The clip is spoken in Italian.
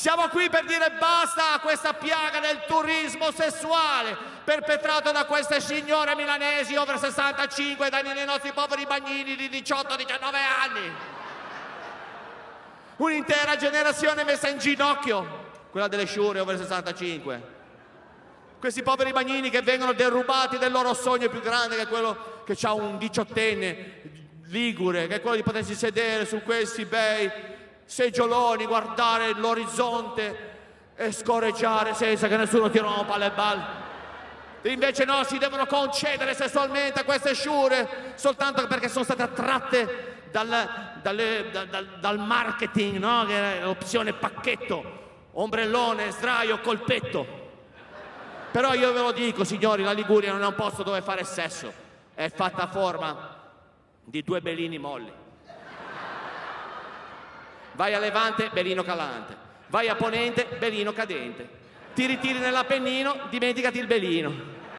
Siamo qui per dire basta a questa piaga del turismo sessuale perpetrato da queste signore milanesi over 65 dai nostri poveri bagnini di 18-19 anni. Un'intera generazione messa in ginocchio, quella delle sciure over 65. Questi poveri bagnini che vengono derubati del loro sogno più grande, che è quello che ha un 18enne ligure, che è quello di potersi sedere su questi bei seggioloni, guardare l'orizzonte e scorreggiare senza che nessuno tiri una palla e balla. Invece no, si devono concedere sessualmente a queste sciure soltanto perché sono state attratte dal marketing, no? Che è l'opzione pacchetto, ombrellone, sdraio, colpetto. Però io ve lo dico, signori, la Liguria non è un posto dove fare sesso, è fatta a forma di due belini molli. Vai a levante, belino calante. Vai a ponente, belino cadente. Ti ritiri nell'Appennino, dimenticati il belino.